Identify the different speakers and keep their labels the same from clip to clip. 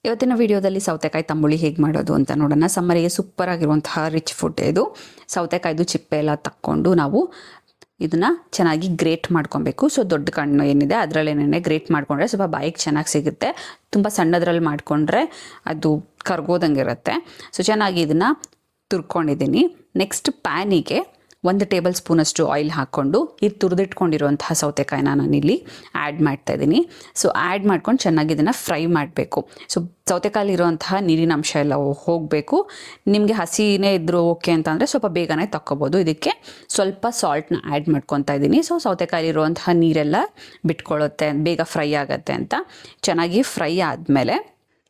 Speaker 1: ಇವತ್ತಿನ ವಿಡಿಯೋದಲ್ಲಿ ಸೌತೆಕಾಯಿ ತಂಬುಳಿ ಹೇಗೆ ಮಾಡೋದು ಅಂತ ನೋಡೋಣ. ಸಮ್ಮರಿಗೆ ಸೂಪರ್ ಆಗಿರುವಂತಹ ರಿಚ್ ಫುಡ್ ಇದು. ಸೌತೆಕಾಯ್ದು ಚಿಪ್ಪೆ ಎಲ್ಲ ತಕ್ಕೊಂಡು ನಾವು ಇದನ್ನು ಚೆನ್ನಾಗಿ ಗ್ರೇಟ್ ಮಾಡ್ಕೊಬೇಕು. ಸೊ ದೊಡ್ಡ ಕಣ್ಣು ಏನಿದೆ ಅದರಲ್ಲೇನೇ ಗ್ರೇಟ್ ಮಾಡಿಕೊಂಡ್ರೆ ಸ್ವಲ್ಪ ಬಾಯಿಗೆ ಚೆನ್ನಾಗಿ ಸಿಗುತ್ತೆ. ತುಂಬ ಸಣ್ಣದ್ರಲ್ಲಿ ಮಾಡಿಕೊಂಡ್ರೆ ಅದು ಕರ್ಗೋದಂಗೆ ಇರುತ್ತೆ. ಸೊ ಚೆನ್ನಾಗಿ ಇದನ್ನು ತುರ್ಕೊಂಡಿದ್ದೀನಿ. ನೆಕ್ಸ್ಟ್ ಪ್ಯಾನಿಗೆ 1 ಟೇಬಲ್ ಸ್ಪೂನಷ್ಟು ಆಯಿಲ್ ಹಾಕ್ಕೊಂಡು ಇದು ತುರಿದಿಟ್ಕೊಂಡಿರುವಂತಹ ಸೌತೆಕಾಯಿನ ನಾನಿಲ್ಲಿ ಆ್ಯಡ್ ಮಾಡ್ತಾಯಿದ್ದೀನಿ. ಸೊ ಆ್ಯಡ್ ಮಾಡ್ಕೊಂಡು ಚೆನ್ನಾಗಿ ಇದನ್ನು ಫ್ರೈ ಮಾಡಬೇಕು. ಸೊ ಸೌತೆಕಾಯಿಲಿರುವಂತಹ ನೀರಿನ ಅಂಶ ಎಲ್ಲ ಹೋಗಬೇಕು. ನಿಮಗೆ ಹಸಿನೇ ಇದ್ದರೂ ಓಕೆ ಅಂತಂದರೆ ಸ್ವಲ್ಪ ಬೇಗನೆ ತಕ್ಕೊಬೋದು. ಇದಕ್ಕೆ ಸ್ವಲ್ಪ ಸಾಲ್ಟ್ನ ಆ್ಯಡ್ ಮಾಡ್ಕೊತಾ ಇದ್ದೀನಿ. ಸೊ ಸೌತೆಕಾಯಿಲಿರುವಂತಹ ನೀರೆಲ್ಲ ಬಿಟ್ಕೊಳ್ಳುತ್ತೆ, ಬೇಗ ಫ್ರೈ ಆಗುತ್ತೆ ಅಂತ. ಚೆನ್ನಾಗಿ ಫ್ರೈ ಆದಮೇಲೆ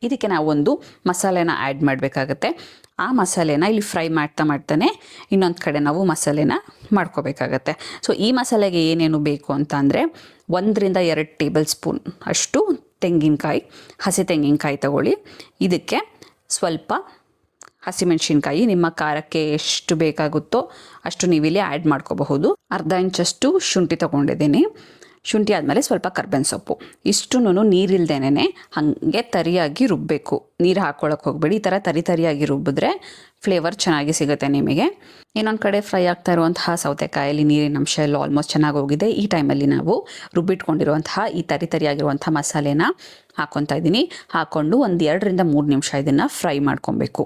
Speaker 1: ಇದಕ್ಕೆ ನಾವು ಒಂದು ಮಸಾಲೆನ ಆ್ಯಡ್ ಮಾಡಬೇಕಾಗತ್ತೆ. ಆ ಮಸಾಲೆನ ಇಲ್ಲಿ ಫ್ರೈ ಮಾಡ್ತಾನೆ ಇನ್ನೊಂದು ಕಡೆ ನಾವು ಮಸಾಲೆನ ಮಾಡ್ಕೋಬೇಕಾಗತ್ತೆ. ಸೊ ಈ ಮಸಾಲೆಗೆ ಏನೇನು ಬೇಕು ಅಂತ ಅಂದರೆ 1 ರಿಂದ 2 ಟೇಬಲ್ ಸ್ಪೂನ್ ಅಷ್ಟು ತೆಂಗಿನಕಾಯಿ, ಹಸಿ ತೆಂಗಿನಕಾಯಿ ತಗೊಳ್ಳಿ. ಇದಕ್ಕೆ ಸ್ವಲ್ಪ ಹಸಿಮೆಣಸಿನ್ಕಾಯಿ, ನಿಮ್ಮ ಖಾರಕ್ಕೆ ಎಷ್ಟು ಬೇಕಾಗುತ್ತೋ ಅಷ್ಟು ನೀವಿಲ್ಲಿ ಆ್ಯಡ್ ಮಾಡ್ಕೋಬಹುದು. ಅರ್ಧ ಇಂಚಷ್ಟು ಶುಂಠಿ ತೊಗೊಂಡಿದ್ದೀನಿ. ಶುಂಠಿ ಆದಮೇಲೆ ಸ್ವಲ್ಪ ಕರ್ಬೇವಿನ ಸೊಪ್ಪು. ಇಷ್ಟೂ ನೀರಿಲ್ದೇನೆ ಹಾಗೆ ತರಿಯಾಗಿ ರುಬ್ಬಬೇಕು. ನೀರು ಹಾಕ್ಕೊಳಕ್ಕೆ ಹೋಗಬೇಡಿ. ಈ ಥರ ತರಿಯಾಗಿ ರುಬ್ಬಿದ್ರೆ ಫ್ಲೇವರ್ ಚೆನ್ನಾಗಿ ಸಿಗುತ್ತೆ ನಿಮಗೆ. ಇನ್ನೊಂದು ಕಡೆ ಫ್ರೈ ಆಗ್ತಾ ಇರುವಂತಹ ಸೌತೆಕಾಯಲ್ಲಿ ನೀರಿನ ಅಂಶ ಎಲ್ಲ ಆಲ್ಮೋಸ್ಟ್ ಚೆನ್ನಾಗಿ ಹೋಗಿದೆ. ಈ ಟೈಮಲ್ಲಿ ನಾವು ರುಬ್ಬಿಟ್ಕೊಂಡಿರುವಂತಹ ಈ ತರಿಯಾಗಿರುವಂಥ ಮಸಾಲೆನ ಹಾಕ್ಕೊತಾ ಇದ್ದೀನಿ. ಹಾಕ್ಕೊಂಡು ಒಂದು 2 ರಿಂದ 3 ನಿಮಿಷ ಇದನ್ನು ಫ್ರೈ ಮಾಡ್ಕೊಬೇಕು.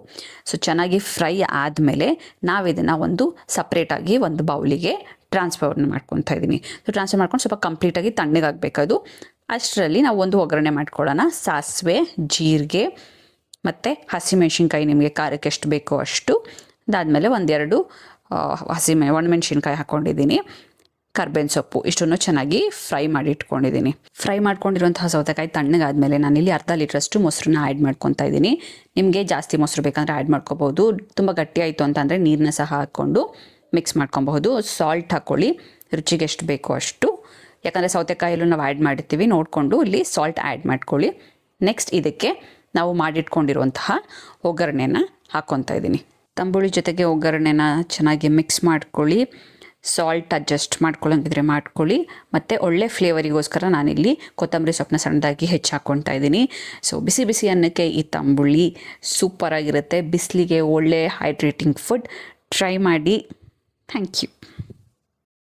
Speaker 1: ಸೊ ಚೆನ್ನಾಗಿ ಫ್ರೈ ಆದಮೇಲೆ ನಾವಿದನ್ನು ಒಂದು ಸಪ್ರೇಟಾಗಿ ಒಂದು ಬೌಲಿಗೆ ಟ್ರಾನ್ಸ್ಫರ್ ಮಾಡ್ಕೊತಾ ಇದ್ದೀನಿ. ಸೊ ಟ್ರಾನ್ಸ್ಫರ್ ಮಾಡ್ಕೊಂಡು ಸ್ವಲ್ಪ ಕಂಪ್ಲೀಟಾಗಿ ತಣ್ಣಗಾಗಬೇಕದು. ಅಷ್ಟರಲ್ಲಿ ನಾವು ಒಂದು ಒಗ್ಗರಣೆ ಮಾಡ್ಕೊಳ್ಳೋಣ. ಸಾಸಿವೆ, ಜೀರಿಗೆ ಮತ್ತು ಹಸಿಮೆಣ್ಸಿನ್ಕಾಯಿ, ನಿಮಗೆ ಖಾರಕ್ಕೆ ಎಷ್ಟು ಬೇಕೋ ಅಷ್ಟು. ಅದಾದಮೇಲೆ 1-2 ಒಣಮೆಣ್ಸಿನ್ಕಾಯಿ ಹಾಕ್ಕೊಂಡಿದ್ದೀನಿ. ಕರ್ಬೇವಿನ ಸೊಪ್ಪು ಇಷ್ಟನ್ನು ಚೆನ್ನಾಗಿ ಫ್ರೈ ಮಾಡಿ ಇಟ್ಕೊಂಡಿದ್ದೀನಿ. ಫ್ರೈ ಮಾಡ್ಕೊಂಡಿರುವಂತಹ ಸೌತೆಕಾಯಿ ತಣ್ಣಗಾದಮೇಲೆ ನಾನಿಲ್ಲಿ ಅರ್ಧ ಲೀಟ್ರಷ್ಟು ಮೊಸರನ್ನ ಆ್ಯಡ್ ಮಾಡ್ಕೊತಾ ಇದ್ದೀನಿ. ನಿಮಗೆ ಜಾಸ್ತಿ ಮೊಸರು ಬೇಕಂದರೆ ಆ್ಯಡ್ ಮಾಡ್ಕೋಬೋದು. ತುಂಬ ಗಟ್ಟಿ ಆಯಿತು ಅಂತಂದರೆ ನೀರನ್ನ ಸಹ ಹಾಕ್ಕೊಂಡು ಮಿಕ್ಸ್ ಮಾಡ್ಕೊಬಹುದು. ಸಾಲ್ಟ್ ಹಾಕ್ಕೊಳ್ಳಿ, ರುಚಿಗೆ ಎಷ್ಟು ಬೇಕೋ ಅಷ್ಟು. ಯಾಕಂದರೆ ಸೌತೆಕಾಯಲ್ಲೂ ನಾವು ಆ್ಯಡ್ ಮಾಡಿರ್ತೀವಿ, ನೋಡಿಕೊಂಡು ಇಲ್ಲಿ ಸಾಲ್ಟ್ ಆ್ಯಡ್ ಮಾಡ್ಕೊಳ್ಳಿ. ನೆಕ್ಸ್ಟ್ ಇದಕ್ಕೆ ನಾವು ಮಾಡಿಟ್ಕೊಂಡಿರುವಂತಹ ಒಗ್ಗರಣೆನ ಹಾಕ್ಕೊತಾ ಇದ್ದೀನಿ. ತಂಬುಳಿ ಜೊತೆಗೆ ಒಗ್ಗರಣೆನ ಚೆನ್ನಾಗಿ ಮಿಕ್ಸ್ ಮಾಡ್ಕೊಳ್ಳಿ. ಸಾಲ್ಟ್ ಅಡ್ಜಸ್ಟ್ ಮಾಡ್ಕೊಳ್ಳೋಂಗಿದ್ರೆ ಮಾಡ್ಕೊಳ್ಳಿ. ಮತ್ತು ಒಳ್ಳೆ ಫ್ಲೇವರಿಗೋಸ್ಕರ ನಾನಿಲ್ಲಿ ಕೊತ್ತಂಬರಿ ಸೊಪ್ಪನ್ನ ಸಣ್ಣದಾಗಿ ಹೆಚ್ಚು ಹಾಕ್ಕೊತಾ ಇದ್ದೀನಿ. ಸೊ ಬಿಸಿ ಬಿಸಿ ಅನ್ನಕ್ಕೆ ಈ ತಂಬುಳಿ ಸೂಪರಾಗಿರುತ್ತೆ. ಬಿಸಿಲಿಗೆ ಒಳ್ಳೆ ಹೈಡ್ರೇಟಿಂಗ್ ಫುಡ್. ಟ್ರೈ ಮಾಡಿ. Thank you.